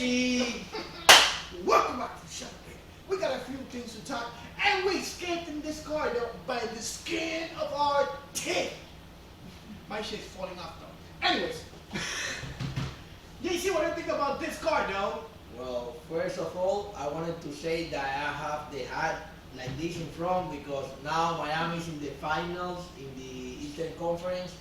UFC. Welcome back to the show. We got a few things to talk, and we escaped in this car though by the skin of our teeth. My shit's falling off though. Anyways, you see what I think about this car though? Well, first of all, I wanted to say that I have the hat like this in front because now Miami's in the finals in the Eastern Conference.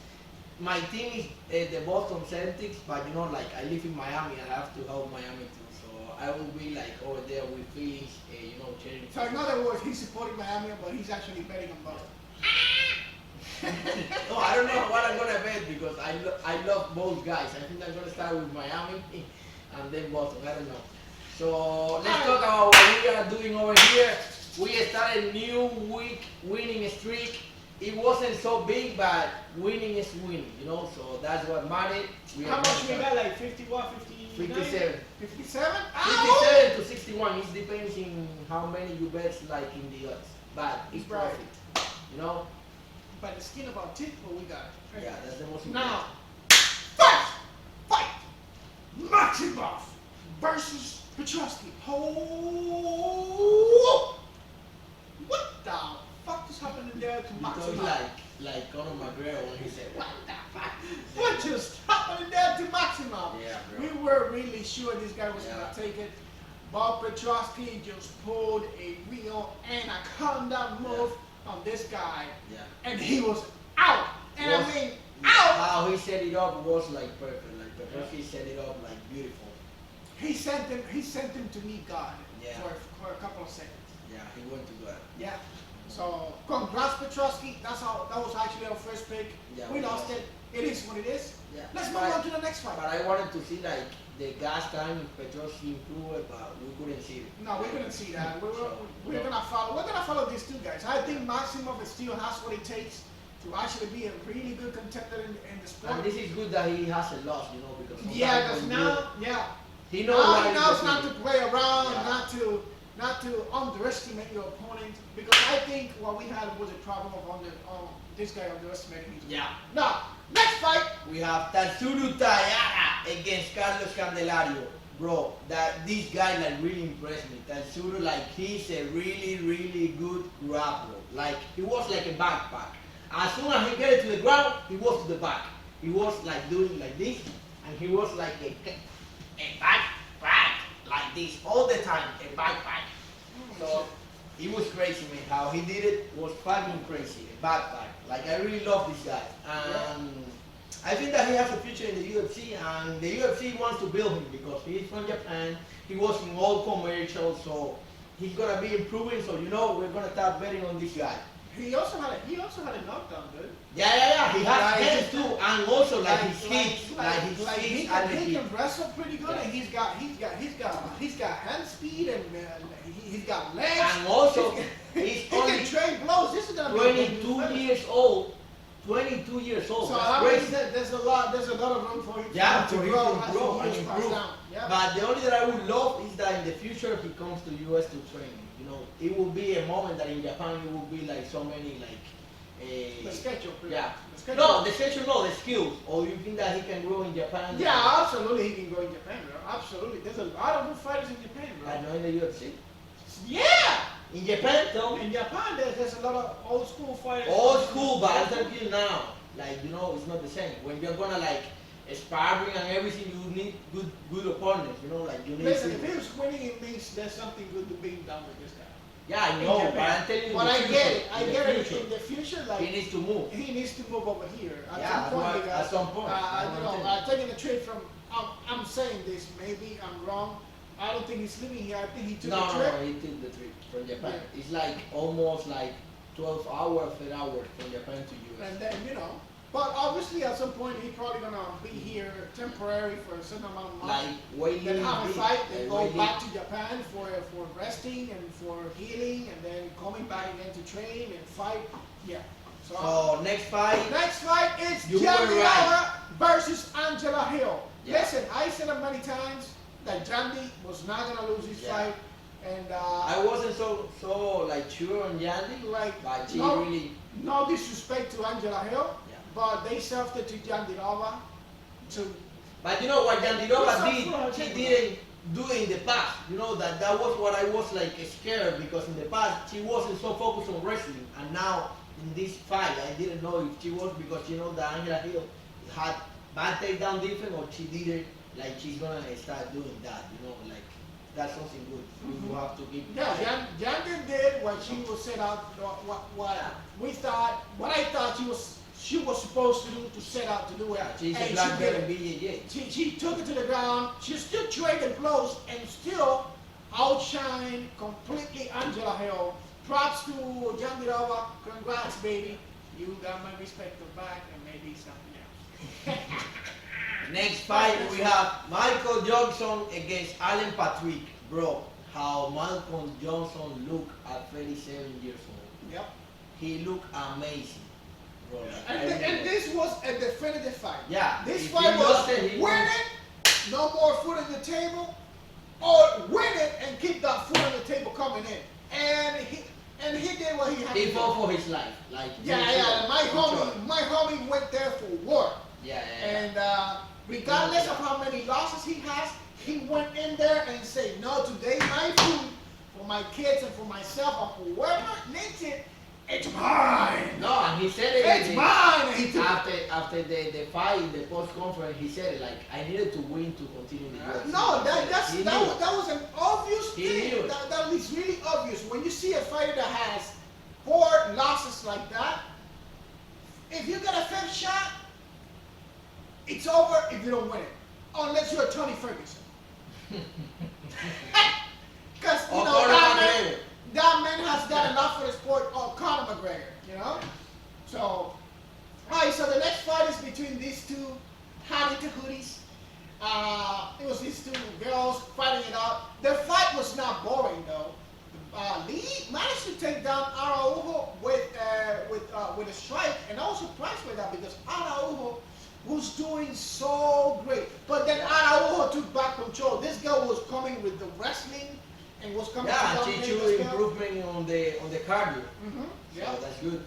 My team is the Boston Celtics, but you know, like I live in Miami, I have to help Miami too. So I will be like over there with feelings, you know, cheering. So in other words, he's supporting Miami, but he's actually betting on Boston. No, I don't know what I'm gonna bet because I love both guys. I think I'm gonna start with Miami and then Boston. I don't know. So let's talk about what we are doing over here. We started a new week winning streak. It wasn't so big, but winning is winning, you know. So that's what mattered. How much we got? Like 51, 57. 57? 57 to 61. It depends in how many you bet, like in the odds. But it's profit, you know. By the skin of our teeth, but we got it. Yeah, that's the most important. Now, first fight, Maximov versus Petrovsky. Oh, what the fuck is happening there to Maximov? Like Conor McGregor when he said, "What the fuck?" What just happened there to Maximov? Yeah, bro. We were really sure this guy was gonna take it, but Petrovsky just pulled a real anaconda move on this guy, and he was out. And I mean, out. How he set it up was like perfect. Like Petrovsky set it up like beautiful. He sent him to meet God for a couple of seconds. Yeah, he went to God. Yeah. So congrats Petrovsky. That was actually our first pick. Yeah, we lost it. It is what it is. Yeah. Let's move on to the next fight. But I wanted to see like the gas time if Petrovsky improved, but we couldn't see it. No, we couldn't see that. We're gonna follow these two guys. I think Maximov still has what it takes to actually be a really good contender in the sport. And this is good that he has a loss, you know, because because now, he knows now it's not to play around, not to underestimate your opponent. Because I think what we had was a problem of this guy underestimating his opponent. Yeah. Now, next fight we have Tatsuro Taira against Carlos Candelario. Bro, this guy like really impressed me. Tatsuro, like he's a really good grappler. Like he was like a backpack. As soon as he get it to the ground, he was to the back. He was like doing like this, and he was like a backpack like this all the time, a backpack. So it was crazy, man. How he did it was fucking crazy. A backpack. Like I really love this guy. I think that he has a future in the UFC, and the UFC wants to build him because he's from Japan. He was in all commercials, so he's gonna be improving. So you know we're gonna start betting on this guy. He also had a knockdown, dude. Yeah. He has hands too, and also like his kicks, he can wrestle pretty good, and he's got hand speed, and he's got legs. And also he can trade blows. This is gonna be 22 years old. 22 years old. So I mean, there's a lot of room for him to grow and improve. Yeah. But the only that I would love is that in the future he comes to US to train. You know, it will be a moment that in Japan it will be like so many like the schedule. Yeah. The schedule. No, the schedule, no, the skills. Or you think that he can grow in Japan? Yeah, absolutely, he can grow in Japan, bro. Absolutely. There's a lot of good fighters in Japan, bro. I know in the UFC. Yeah. In Japan, though. In Japan, there's a lot of old school fighters. Old school, but until now, like you know, it's not the same. When you're gonna like sparring and everything, you need good opponents. You know, like you need. Listen, if he was winning, it means there's something good to being done with this guy. Yeah, I know, but I'm telling you. But I get it. I get it. In the future, like he needs to move. He needs to move over here. At some point. Taking a trade from. I'm saying this. Maybe I'm wrong. I don't think he's living here. I think he took the trip. No, he took the trip from Japan. Yeah. It's like almost like 12 hours, 10 hours from Japan to US. And then, you know, but obviously at some point he's probably going to be here temporary for a certain amount of months. Then have a fight, then go back to Japan for resting and for healing, and then coming back again to train and fight. Yeah. So next fight. Next fight is Jandiroba versus Angela Hill. Yeah. Listen, I said it many times that Jandy was not gonna lose his fight, and I wasn't so like sure on Jandy, but she really. No disrespect to Angela Hill, but they served it to Jandiroba. But you know what Jandiroba did? do in the past. You know, that was what I was like scared, because in the past she wasn't so focused on wrestling, and now in this fight I didn't know if she was, because you know that Angela Hill had bad takedown defense, or she did it like she's gonna start doing that. You know, like that's something good. You have to keep. Yeah, Jandon did what she was set out. What we thought, what I thought she was supposed to do, to set out to do it. Yeah, she's and a black she belt did in it. BJJ. She took it to the ground. She still traded blows and still outshined completely Angela Hill. Props to Jandirova. Congrats, baby. You got my respect back, and maybe something else. Next fight we have Michael Johnson against Alan Patrick. Bro, how Malcolm Johnson look at 37 years old. Yep. He looked amazing, bro. Like, And this was a definitive fight. Yeah. This if fight he was lost it, win it, no more foot on the table, or win it and keep that foot on the table coming in. And he did what he had to do. He fought for his life. Like Yeah. My homie went there for war. Yeah. And regardless of how many losses he has, he went in there and said, no, today my food for my kids and for myself, or whoever needs it, it's mine. No, and he said it. It's mine. And he took it. After the fight, the post conference, he said it like, I needed to win to continue the UFC. No, that was an obvious He thing. knew it. That is really obvious. When you see a fighter that has 4 losses like that, if you get a 5th shot, it's over if you don't win it. Unless you're Tony Ferguson. Because, you know, that man has done enough for the sport, or Conor McGregor, you know? So, all right, so the next fight is between these two hottie tahooties. It was these two girls fighting it out. The fight was not boring, though. Lee managed to take down Araujo with a strike, and I was surprised by that, because Araujo was doing so great. But then Araujo took back control. This girl was coming with the wrestling and was coming to dominate she this showed girl. improvement on the cardio. Yeah. So that's good.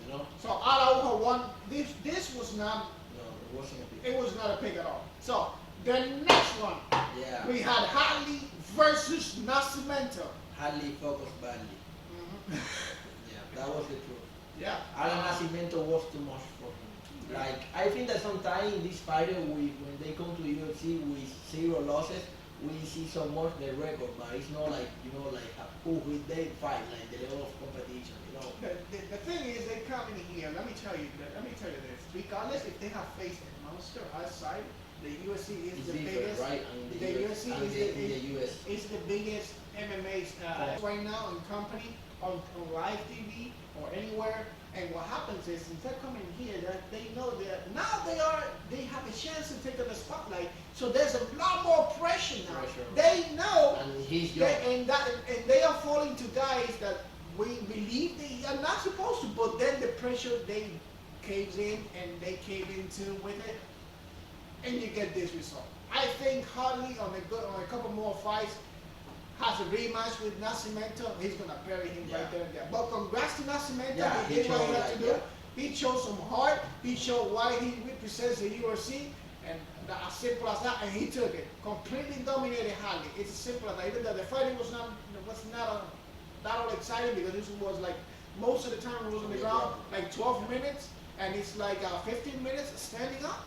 You know? So Araujo won. This was not. No, it wasn't a big. It was not a pick at all. So the next one, Yeah. we had Harley versus Nascimento. Hardly focused badly. Yeah, that was the truth. Yeah. Alan Nascimento was too much for him. Like, I think that sometimes this fighter, when they come to UFC with 0 losses, we see so much the record, but it's not like, you know, like who they fight, like the level of competition, you know. The thing is, they come in here. Let me tell you this. Regardless if they have faced a monster outside, the UFC is It's the different, biggest. right? And The UFC in the US. is the biggest MMA right now in company on live TV or anywhere. And what happens is, since they're coming here, that they know that now they have a chance to take on the spotlight. So there's a lot more pressure now. They know, And he's young. and they are falling to guys that we believe they are not supposed to. But then the pressure, they caves in and they cave into with it, and you get this result. I think Harley on a couple more fights has a rematch with Nascimento. He's gonna bury him right there and there. But congrats to Nascimento. Yeah, he did what he had to do. He showed some heart. He showed why he represents the UFC, and as simple as that. And he took it. Completely dominated Harley. It's as simple as that. Even though the fighting was not all exciting, because this was like most of the time it was on the ground, like 12 minutes, and it's like 15 minutes standing up.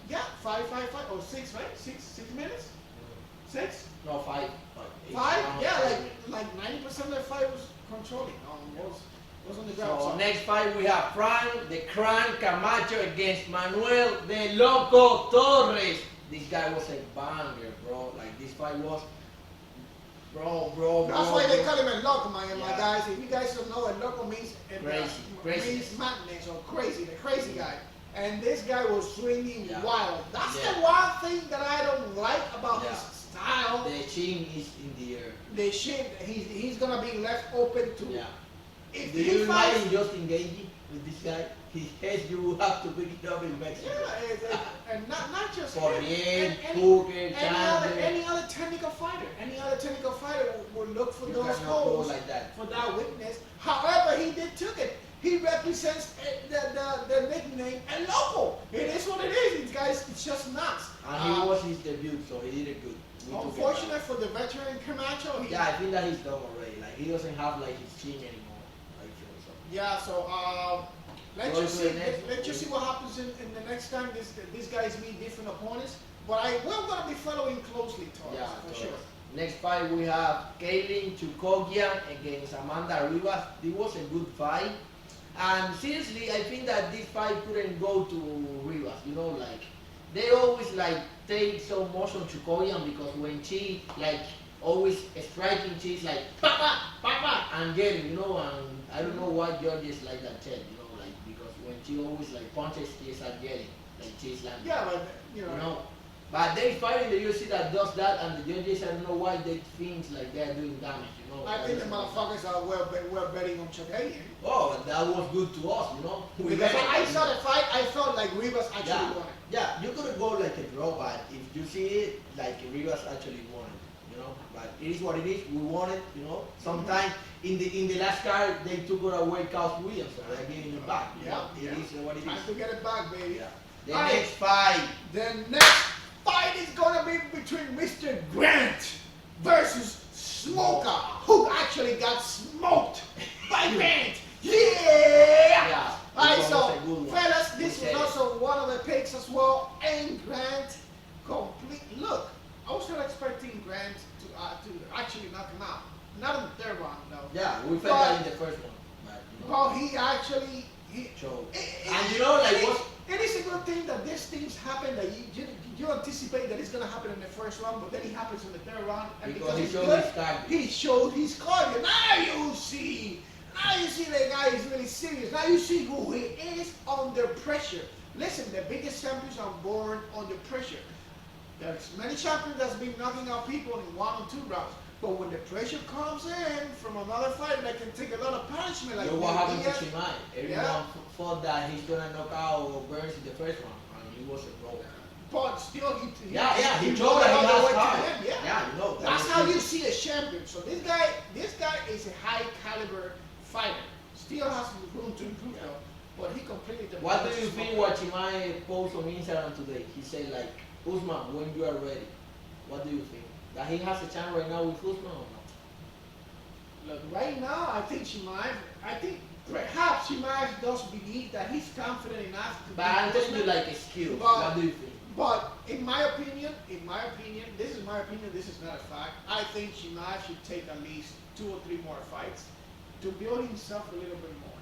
Yeah, 5, or 6, right? 6 minutes. 6. No, 5. 5? Yeah, like 90% of the fight was controlling. Was on the ground. So next fight we have Frank the Crank Camacho against Manuel de Loco Torres. This guy was a banger, bro. Like, this fight was, bro. That's why they call him a loco, my guys. If you guys don't know, a loco means means madness or crazy, the crazy guy. And this guy was swinging wild. That's the one thing that I don't like about his style. The chin is in the air. The chin, he's gonna be left open to. Yeah. If Do he you fights, imagine just engaging with this guy? His head, you will have to pick it up in Mexico. Yeah, and not just Corriente, him. Hooker, Any other technical fighter will look for those holes like that. for that weakness. However, he took it. He represents the nickname El Loco. It is what it is. These guys, it's just nuts. And he was his debut, so he did it good. Unfortunate for the veteran Camacho. Yeah, I think that he's done already. Like he doesn't have like his chin anymore. I feel so. Yeah, so let's just see what happens in the next time these guys meet different opponents. But we're gonna be following closely, Torres, Yeah, for Torres. sure. Next fight we have Kaylin Chukogian against Amanda Rivas. It was a good fight. And seriously, I think that this fight couldn't go to Rivas. You know, like they always like take so much on Chukogian because when she like always striking, she's like papa, papa, and getting, you know, and I don't know why judges like that tell, you know, like because when she always like punches, she's like getting, like she's like, yeah, but you know. But there is fight in the UFC that does that, and the judges, I don't know why they think like they're doing damage, you know. I think the motherfuckers were betting on Chukogian. Oh, that was good to us, you know. Because I saw the fight, I felt like Rivas actually won it. Yeah, you could go like a draw, but if you see it, like Rivas actually won it, you know. But it is what it is. We won it, you know. Sometimes in the last card they took it away, Carl Williams, so they're giving it back. You know? It is what it is. Time to get it back, baby. Yeah. The next fight. The next fight is gonna be between Mr. Grant versus Smoker, who actually got smoked by Grant. Yeah! Alright, so fellas, this was also one of the picks as well. And Grant look, I was not expecting Grant to actually knock him out. Not in the third round though. Yeah, we felt that in the first one. But, you know, well, he actually choked. And you know, like it is a good thing that these things happen that you anticipate that it's gonna happen in the first round, but then it happens in the third round, and because he he's showed good, his cardio. he showed his cardio. Now you see the guy is really serious. Now you see who he is under pressure. Listen, the biggest champions are born under pressure. There's many champions that's been knocking out people in 1 or 2 rounds. But when the pressure comes in from another fighter that can take a lot of punishment, like what happened to Chimay? Everyone thought that he's gonna knock out Burns in the first round, and he was a pro. But still, he showed that he has power. Yeah, you know. That's how you see a champion. So this guy is a high caliber fighter. Still has room to improve though. But he completely. What do you think what Chimay posted on Instagram today? He said like, Usman, when you are ready. What do you think? That he has a chance right now with Usman or not? Look, right now I think perhaps Chimay does believe that he's confident enough to. But I'm telling you like a skill. But, what do you think? But in my opinion, this is my opinion, this is not a fact. I think Chimay should take at least 2 or 3 more fights to build himself a little bit more.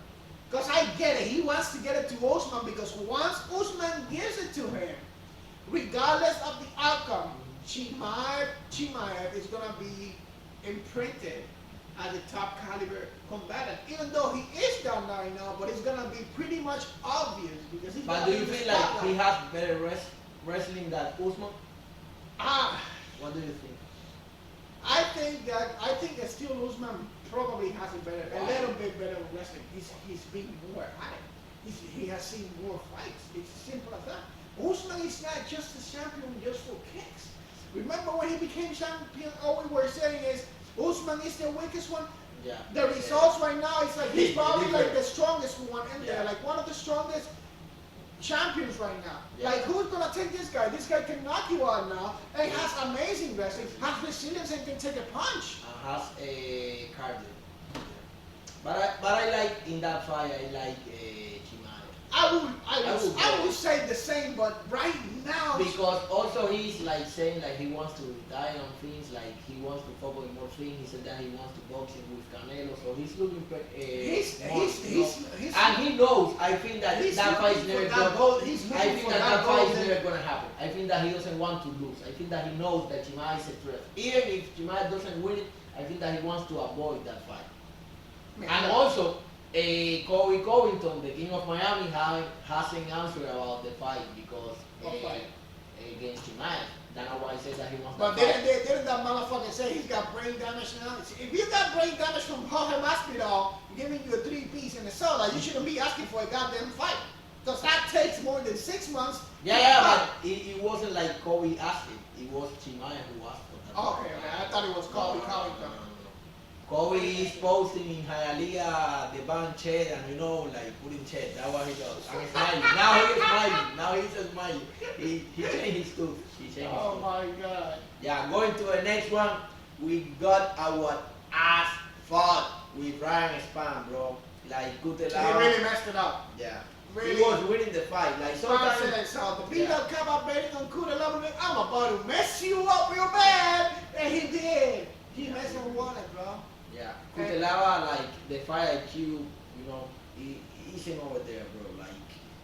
Because I get it, he wants to get it to Usman because once Usman gives it to him, regardless of the outcome, Chimaev is going to be imprinted as a top caliber combatant. Even though he is down right now, but it's going to be pretty much obvious because he's. But do you feel like he has better wrestling than Usman? What do you think? I think that still Usman probably has a little bit better wrestling. He's been more at it. He has seen more fights. It's as simple as that. Usman is not just a champion just for kicks. Remember when he became champion, all we were saying is Usman is the weakest one. Yeah. The results right now, it's like he's probably like the strongest one in there, like one of the strongest champions right now. Yeah. Like who's gonna take this guy? This guy can knock you out now and has amazing wrestling, has resilience and can take a punch. Has a cardio. But I like in that fight I like Chimaev. I would say the same, but right now because also he's like saying like he wants to retire on things, like he wants to focus on more things. He said that he wants to boxing with Canelo, so he's looking and he knows. I think that that fight is never gonna happen. I think that he doesn't want to lose. I think that he knows that Chimaev is a threat. Even if Chimaev doesn't win it, I think that he wants to avoid that fight. And also, Kobe Covington, the King of Miami, hasn't answered about the fight because against Chimaev. That's why I said that he wants to fight. But didn't that motherfucker say he's got brain damage now? If you got brain damage from Jorge Masvidal giving you a 3-piece in the soda, you shouldn't be asking for a goddamn fight. Because that takes more than 6 months. Yeah, but it wasn't like Kobe asked it. It was Chimaev who asked for that. Okay, I thought it was Kobe Covington. Kobe is posting in Hialeah the band Chet and like putting Chet. That's what he does. And smiling. Now he's smiling. Now he's smiling. He changed his tooth. He changed his Oh tooth. my God. Yeah, going to the next one. We got our ass fought with Ryan Span, bro. Like He Kutelava. really messed it up. Yeah. Really. He was winning the fight. Like sometimes. So the people that come up betting on Kuda Love, I'm about to mess you up real bad. And he did. He messed up with it, bro. Yeah. Kutelava, like the fight IQ, he's in over there, bro. Like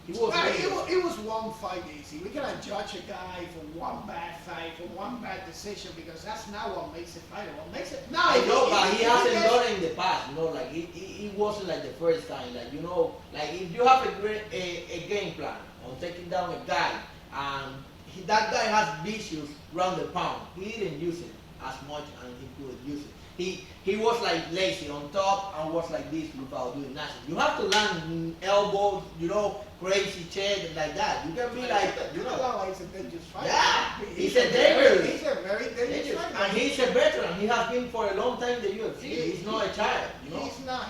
he was. Well, it was one fight, easy. We cannot judge a guy for one bad fight, for one bad decision, because that's not what makes it fight. What makes it no. I know, but he hasn't done it in the past. Like it wasn't like the first time. Like like if you have a game plan on taking down a guy, and that guy has vicious round the pound, he didn't use it as much, and he could use it. He was like lazy on top and was like this without doing nothing. You have to land elbows, crazy chest like that. You can be like, He's a dangerous fighter. Yeah, He's a dangerous. He's a very dangerous fighter. And he's a veteran. He has been for a long time in the UFC. He's not a child. He's not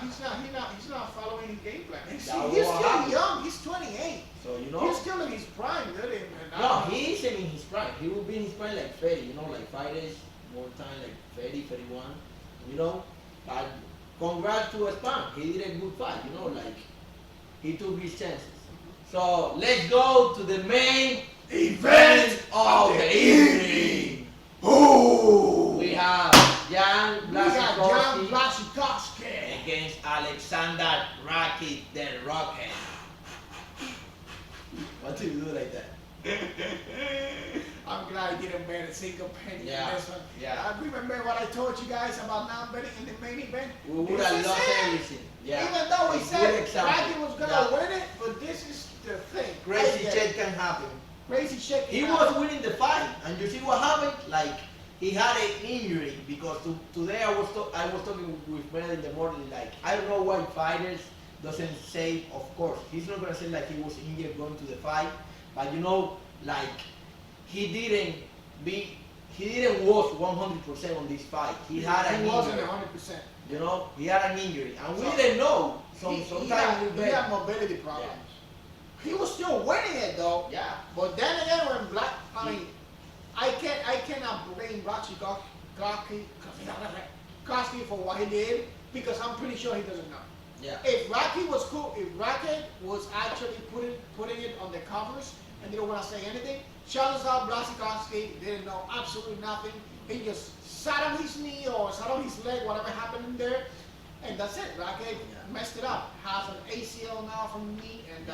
following his game plan. He's That still will happen. young. He's 28. So He's still in his prime, really. No, he isn't in his prime. He will be in his prime like 30. Like fighters more time like 30, 31. But congrats to Span. He did a good fight. Like he took his chances. So let's go to the main event of the evening. We have Jan Blachwicz against Alexander RAKIC, the Rocket. What do you do like that? I'm glad I didn't bet a single penny in this one. Yeah. I remember what I told you guys about not betting in the main event. We would have lost everything. Yeah. Even though we said RAKIC was going to win it, but this is the thing. Crazy shit can happen. Crazy shit He was winning the fight, and you see what happened? Like, he had an injury, because today I was talking with Mel in the morning, like, I don't know why fighters doesn't say, of course, he's not going to say like he was injured going to the fight, but like, he didn't was 100% on this fight. He had an injury. He wasn't 100%. He had an injury, and we didn't know. Sometimes he had mobility problems. Yeah. He was still winning it though. Yeah. But then again, when I cannot blame Blachwicz for what he did, because I'm pretty sure he doesn't know. Yeah. If RAKIC was cool, if RAKIC was actually putting it on the covers and didn't want to say anything, chances are Blachwicz didn't know absolutely nothing. He just sat on his knee or sat on his leg, whatever happened in there, and that's it. RAKIC messed it up. Has an ACL now from the knee, and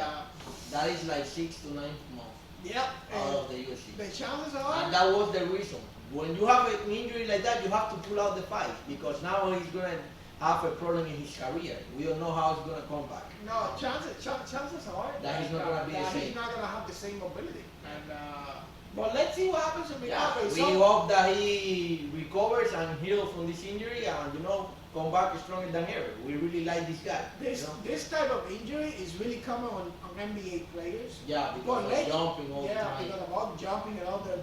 that is like 6 to 9 months. Yep. Out of the UFC. The chances are. And that was the reason. When you have an injury like that, you have to pull out the fight, because now he's gonna have a problem in his career. We don't know how it's gonna come back. No, chances are that he's not gonna be the same. He's not gonna have the same mobility. And but let's see what happens in Milwaukee. We hope that he recovers and heals from this injury, and come back stronger than ever. We really like this guy. This type of injury is really common on NBA players. Yeah, because of jumping all the time. Yeah, because of all the jumping and all the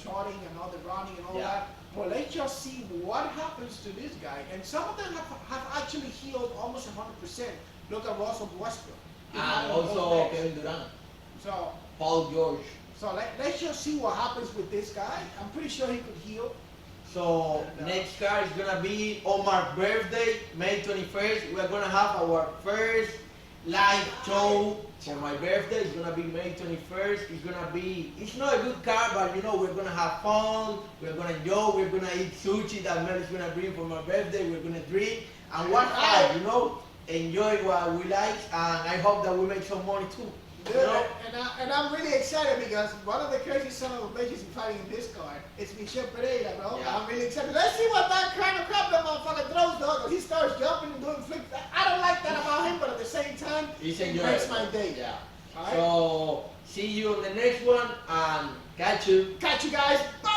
trotting and all the running and all that. But let's just see what happens to this guy. And some of them have actually healed almost 100%. Look at Russell Westbrook. And also Kevin Durant. So Paul George. So let's just see what happens with this guy. I'm pretty sure he could heal. So next card is gonna be on my birthday, May 21st. We're gonna have our first live show for my birthday. It's gonna be May 21st. It's not a good card, but we're gonna have fun. We're gonna enjoy. We're gonna eat sushi that Mel is gonna bring for my birthday. We're gonna drink and what enjoy what we like, and I hope that we make some money too. And I'm really excited because one of the crazy son of a bitches fighting in this card is Michel Pereira, bro. Yeah. I'm really excited. Let's see what that kind of crap that motherfucker throws, dog. He starts jumping and doing flips. I don't like that about him, but at the same time, it makes my day. Yeah. All right? So see you on the next one, and catch you. Catch you guys. Bye.